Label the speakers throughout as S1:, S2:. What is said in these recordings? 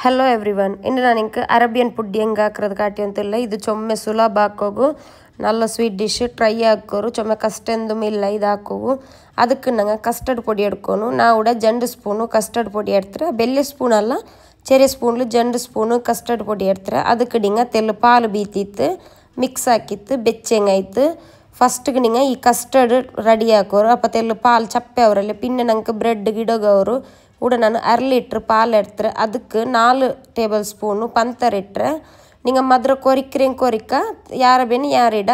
S1: hello everyone ಇನ್ನು ನಾನು ಇಂಕ Arabian food ಹೆಂಗೆ ಹಾಕೋದು ಕಾಟಿ ಅಂತಿಲ್ಲ ಇದು ಚೊಮ್ಮೆ ಸುಲಭ ಹಾಕೋಗು நல்ல ಸ್ವೀಟ್ ಡಿಶ್ ಟ್ರೈ ಹಾಕೋರು ಚೊಮ್ಮೆ ಕಷ್ಟೆಂದು ಮಿಲ್ಲ ಇದು ಹಾಕೋವು ಅದಕ್ಕೆ ನಂಗೆ ಕಸ್ಟರ್ಡ್ ಪೊಡಿ ಎಡ್ಕೊನು ನಾವು ಜಂಡು ಸ್ಪೂನು ಕಸ್ಟರ್ಡ್ ಪೊಡಿ ಎಡ್ತಾರೆ ಬೆಲ್ಲೆ ಸ್ಪೂನ್ ಅಲ್ಲ ಚೆರೆ ಸ್ಪೂನ್ಲು ಜಂಡು ಸ್ಪೂನು ಕಸ್ಟರ್ಡ್ ಪೊಡಿ ಎಡ್ತಾರೆ ಅದಕ್ಕೆ ನಿಂಗೆ ತೆಲ್ಲು ಪಾಲು ಬೀತಿತ್ತು ಮಿಕ್ಸ್ ಹಾಕಿತ್ತು ಬೆಚ್ಚಂಗಾಯ್ತು ಫಸ್ಟ್ಗೆ ನಿಂಗೆ ಈ ಕಸ್ಟರ್ಡ್ ರೆಡಿ ಹಾಕೋರು ಅಪ್ಪ ತೆಲ್ಲು ಪಾಲು ಚಪ್ಪೆ ಅವರಲ್ಲಿ ಪಿನ್ನೆ ನಂಗೆ ಬ್ರೆಡ್ ಗಿಡಗವರು ಕೂಡ ನಾನು 1/2 ಲೀಟ್ರ್ ಪಾಲು ಎಡ್ತಾರೆ ಅದಕ್ಕೆ 4 ಟೇಬಲ್ ಸ್ಪೂನು ಪಂತರ್ ಇಟ್ಟರೆ நீங்கள் மதுரை கொறிக்கிறேன் கொறிக்க யாரை ಬೇನೆ ಯಾರಿಡ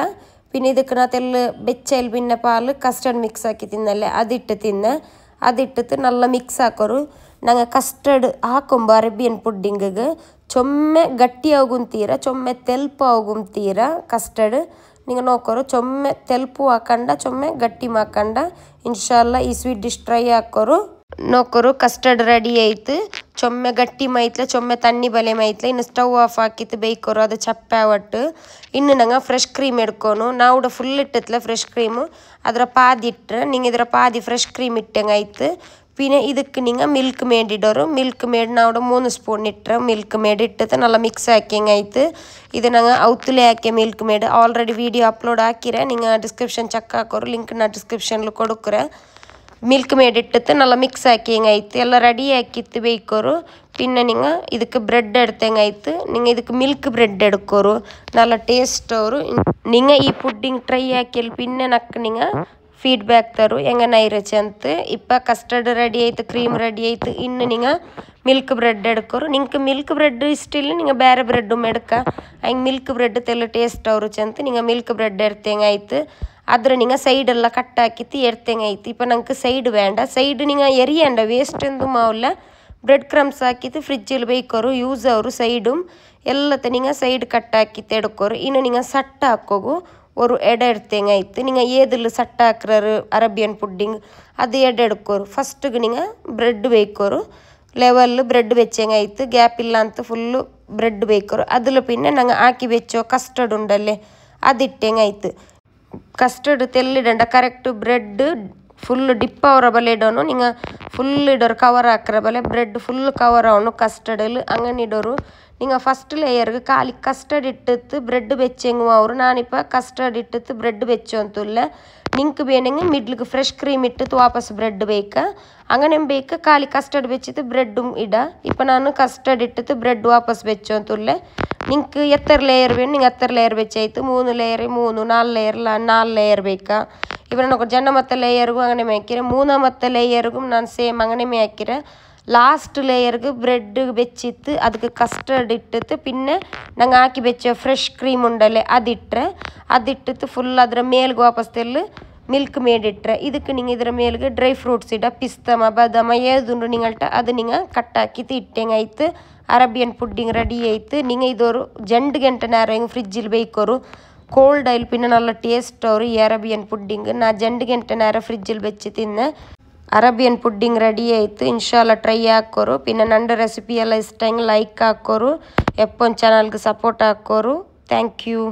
S1: പിന്നെ ಇದಕ್ಕೆ ನಾ ತೆಲ್ಲು ಬೆಚ್ಚೆಲ್ ಬಿನ್ನ ಪಾಲು ಕಸ್ಟರ್ಡ್ ಮಿಕ್ಸ್ ಹಾಕಿ ತಿನ್ನಲ್ಲೇ ಅದಿಟ್ಟು ತಿನ್ನೆ ಅದಿಟ್ಟು ನಲ್ಲ ಮಿಕ್ಸ್ ಹಾಕೋರು ನಂಗೆ ಕಸ್ಟರ್ಡ್ ಹಾಕೊಂಬ ಅರೇಬಿಯನ್ ಪುಡ್ಡಿಂಗಿಗೆ ಚೊಮ್ಮೆ ಗಟ್ಟಿ ಆಗುಂತೀರ ಚೊಮ್ಮೆ ತೆಲ್ಪು ಆಗುಂತೀರ ಕಸ್ಟರ್ಡ್ ನೀವು ನೋಕೋರು ಚೊಮ್ಮೆ ತೆಲ್ಪು ಹಾಕಂಡ ಚೊಮ್ಮೆ ಗಟ್ಟಿ ಮಾಕಂಡ ಇನ್ಶಾಲ್ಲ ಈ ಸ್ವೀಟ್ ಡಿಶ್ ಟ್ರೈ ಹಾಕೋರು ನೋಕೋರು ಕಸ್ಟರ್ಡ್ ರೆಡಿ ಆಯ್ತು ಚೊಮ್ಮೆ ಗಟ್ಟಿ ಮೈತ್ಲೆ ಚೊಮ್ಮೆ ತಣ್ಣಿ ಬಲೆ ಮೈತ್ಲೆ ಇನ್ನು ಸ್ಟವ್ ಆಫ್ ಹಾಕಿತ್ತು ಬೇಯ್ಕೋರು ಅದು ಚಪ್ಪೆ ಒಟ್ಟು ಇನ್ನು ನಂಗೆ ಫ್ರೆಶ್ ಕ್ರೀಮ್ ಎಡ್ಕೊನು ನಾವು ಫುಲ್ ಇಟ್ಟಿತ್ಲೆ ಫ್ರೆಶ್ ಕ್ರೀಮು ಅದರ ಪಾದಿ ಇಟ್ಟರೆ ನಿಂಗೆ ಇದರ ಪಾದಿ ಫ್ರೆಶ್ ಕ್ರೀಮ್ ಇಟ್ಟಂಗೆ ಆಯ್ತು പിന്നെ ಇದಕ್ಕೆ ನಿಂಗೆ ಮಿಲ್ಕ್ ಮೇಡ್ ಇಡೋರು ಮಿಲ್ಕ್ ಮೇಡ್ ನಾವು 3 ಸ್ಪೂನ್ ಇಟ್ಟರೆ ಮಿಲ್ಕ್ ಮೇಡ್ ಇಟ್ಟತೆ ನಲ್ಲ ಮಿಕ್ಸ್ ಹಾಕಿಂಗೆ ಆಯ್ತು ಇದು ನಂಗೆ ಔತುಲೆ ಹಾಕಿ milkmaid already video upload ಹಾಕಿರೆ ನಿಂಗೆ ಡಿಸ್ಕ್ರಿಪ್ಷನ್ ಚೆಕ್ ಹಾಕೋರು ಲಿಂಕ್ ನಾ ಡಿಸ್ಕ್ರಿಪ್ಷನ್ಲು ಕೊಡುಕ್ರೆ ಮಿಲ್ಕ್ ಮೇಡ್ ಇಟ್ಟತೆ ನಲ್ಲ ಮಿಕ್ಸ್ ಹಾಕಿ ಹಿಂಗಾಯ್ತು ಎಲ್ಲ ರೆಡಿ ಹಾಕಿತ್ತು ಬೇಯ್ಕೋರು പിന്നെ ನಿಂಗೆ ಇದಕ್ಕೆ ಬ್ರೆಡ್ ಎಡ್ತಂಗೆ ಆಯ್ತು ನಿಂಗೆ ಇದಕ್ಕೆ ಮಿಲ್ಕ್ ಬ್ರೆಡ್ ಎಡ್ಕೋರು ನಲ್ಲ ಟೇಸ್ಟ್ ಅವರು ನಿಂಗೆ ಈ ಪುಡ್ಡಿಂಗ್ ಟ್ರೈ ಹಾಕಿಲ್ പിന്നെ ನಕ್ಕೆ ನಿಂಗೆ ಫೀಡ್ಬ್ಯಾಕ್ ತರು ಹೆಂಗೆ ನೈರಚೆ ಅಂತ ಇಪ್ಪ ಕಸ್ಟರ್ಡ್ ರೆಡಿ ಆಯ್ತು ಕ್ರೀಮ್ ರೆಡಿ ಆಯ್ತು ಇನ್ನು ನಿಂಗೆ ಮಿಲ್ಕ್ ಬ್ರೆಡ್ ಎಡ್ಕೋರು ನಿಂಗೆ ಮಿಲ್ಕ್ ಬ್ರೆಡ್ ಇಷ್ಟಿಲ್ಲ ನಿಂಗೆ ಬೇರೆ ಬ್ರೆಡ್ಡು ಮೆಡ್ಕ ಹಂಗೆ ಮಿಲ್ಕ್ ಬ್ರೆಡ್ ತೆಲ್ಲ ಟೇಸ್ಟ್ ಅವರು ಚಂತ ನಿಂಗೆ ಮಿಲ್ಕ್ ಬ್ರೆಡ್ ಎಡ್ತಂಗೆ ಆಯ್ತು ಆದ್ರೆ ನಿಂಗೆ ಸೈಡೆಲ್ಲ ಕಟ್ ಹಾಕಿತ್ತು ಎಡ್ತಂಗೆ ಆಯ್ತು ಇಪ್ಪ ನಂಗೆ ಸೈಡ್ ಬೇಡ ಸೈಡ್ ನಿಂಗೆ ಎರಿಯಂಡ ವೇಸ್ಟ್ ಎಂದು ಮಾವಲ್ಲ ಬ್ರೆಡ್ ಕ್ರಮ್ಸ್ ಹಾಕಿತ್ತು ಫ್ರಿಜ್ಜಲ್ಲಿ ಬೇಯ್ಕೋರು ಯೂಸ್ ಅವರು ಸೈಡು ಎಲ್ಲತ್ತ ನಿಂಗೆ ಸೈಡ್ ಕಟ್ ಹಾಕಿತ್ತು ಎಡ್ಕೋರು ಇನ್ನು ನಿಂಗೆ ಸಟ್ಟ ಹಾಕೋಗು ஒரு எடை எடுத்தேங்க ஆயிடுத்து நீங்கள் ஏதில் சட்டை ஆக்குறாரு அரேபியன் புட்டிங் அது எடை எடுக்கோரு ஃபஸ்ட்டுக்கு நீங்கள் ப்ரெட்டு ಬೇಯ್ಕೋರು ಲೆವೆಲ್ ಬ್ರೆಡ್ ಬೆಚ್ಚಂಗೆ ಆಯ್ತು ಗ್ಯಾಪ್ ಇಲ್ಲ ಅಂತ ಫುಲ್ಲು ಬ್ರೆಡ್ ಬೇಯ್ಕೋರು ಅದ್ರ ಪಿನ್ನೆ ನಂಗೆ ಹಾಕಿ ಬೆಚ್ಚೋ ಕಸ್ಟರ್ಡ್ ಉಂಡಲ್ಲೇ ಅದಿಟ್ಟಂಗೆ ಆಯ್ತು ಕಸ್ಟರ್ಡ್ ತೆಲ್ಲಿಡಂಡ ಕರೆಕ್ಟ್ ಬ್ರೆಡ್ ಫುಲ್ ಡಿಪ್ ಅವರ ಬಲೆ ಇಡೋನು ನಿಂಗೆ ಫುಲ್ ಇಡೋರು ಕವರ್ ಹಾಕ್ರ ಬಲೆ ಬ್ರೆಡ್ ಫುಲ್ ಕವರ್ ಅವನು ಕಸ್ಟರ್ಡಲ್ಲಿ ಹಂಗನ್ ಇಡೋರು நீங்கள் ஃபஸ்ட்டு லேயருக்கு காலி கஸ்டர்ட் இட்டுத்து ப்ரெட்டு வச்சேங்குவோம் ಅವರು ನಾನಿಪ್ಪ ಕಸ್ಟರ್ಡ್ ಇಟ್ಟಿತ್ತು ಬ್ರೆಡ್ ಬೆಚ್ಚು ಅಂತಲ್ಲ ನಿಂಗೆ ಬೇನೆಂಗೆ ಮಿಡ್ಲಿಗೆ ಫ್ರೆಶ್ ಕ್ರೀಮ್ ಇಟ್ಟಿತ್ತು ವಾಪಸ್ ಬ್ರೆಡ್ ಬೇಕಾ ಹಂಗನೆ ಬೇಕಾ ಖಾಲಿ ಕಸ್ಟರ್ಡ್ ಬೆಚ್ಚಿತ್ತು ಬ್ರೆಡ್ ಇಡ ಇಪ್ಪ ನಾನು ಕಸ್ಟರ್ಡ್ ಇಟ್ಟಿತ್ತು ಬ್ರೆಡ್ ವಾಪಸ್ ಬೆಚ್ಚು ಅಂತಲ್ಲ ನಿಂಗೆ ಎತ್ತರ ಲೇಯರ್ ಬೇಕು ನಿಂಗೆ ಎತ್ತರ ಲೇಯರ್ ಬೆಚ್ಚಾಯ್ತು 3 ಲೇಯರ್ 3 4 ಲೇಯರ್ 4 ಲೇಯರ್ ಬೇಕಾ ಇವಾಗ ನಾವು ಜನ ಮತ್ತೆ ಲೇಯರ್ಗೂ ಹಂಗನೆ ಹಾಕಿರೆ 3 ಮತ್ತೆ ಲೇಯರ್ಗೂ ನಾನು ಸೇಮ್ ಹಂಗನೆ ಹಾಕಿರೆ ಲಾಸ್ಟ್ ಲೇಯರ್ಗೆ ಬ್ರೆಡ್ ಬೆಚ್ಚಿತ್ತು ಅದಕ್ಕೆ ಕಸ್ಟರ್ಡ್ ಇಟ್ಟಿತ್ತು പിന്നെ ನಂಗೆ ಹಾಕಿ ಬೆಚ್ಚ ಫ್ರೆಶ್ ಕ್ರೀಮ್ ಉಂಡಲೆ ಅದಿಟ್ಟಿತ್ತು ಫುಲ್ ಅದರ ಮೇಲ್ಗೆ ವಾಪಸ್ ತೆಲ್ಲು ಮಿಲ್ಕ್ ಮೇಡ್ ಇಟ್ಟರೆ ಇದಕ್ಕೆ ನಿಂಗೆ ಇದರ ಮೇಲ್ಗೆ ಡ್ರೈ ಫ್ರೂಟ್ಸ್ ಇಡ ಪಿಸ್ತಮ ಬಾದಾಮ ಏದುಂಡು ನಿಂಗಳ್ಟ ಅದು ನಿಂಗೆ ಕಟ್ ಹಾಕಿತ್ತು ಇಟ್ಟಂಗೆ ಆಯ್ತು ಅರೇಬಿಯನ್ ಪುಡ್ಡಿಂಗ್ ರೆಡಿ ಆಯ್ತು ನಿಂಗೆ ಇದವರು 2 ಗಂಟೆ ನೇರ ಹಿಂಗೆ ಫ್ರಿಜ್ಜಲ್ಲಿ ಬೇಯ್ಕೋರು ಕೋಲ್ಡ್ ಆಯಿಲ್ പിന്നെ നല്ല ಟೇಸ್ಟ್ ಅವರು ಈ ಅರೇಬಿಯನ್ ಪುಡ್ಡಿಂಗ್ ನಾ 2 ಗಂಟೆ ನೇರ ಫ್ರಿಜ್ಜಲ್ಲಿ ಬೆಚ್ಚಿ ತಿನ್ನೆ ಅರೇಬಿಯನ್ ಪುಡ್ಡಿಂಗ್ ರೆಡಿ ಆಯಿತು ಇನ್ಶಾಲ್ಲ ಟ್ರೈ ಹಾಕೋರು പിന്നെ ನಂದು ರೆಸಿಪಿ ಎಲ್ಲ ಇಷ್ಟ ಲೈಕ್ ಹಾಕೋರು ಎಪ್ಪೊಂದು ಚಾನಲ್ಗೆ ಸಪೋರ್ಟ್ ಹಾಕೋರು ಥ್ಯಾಂಕ್ ಯು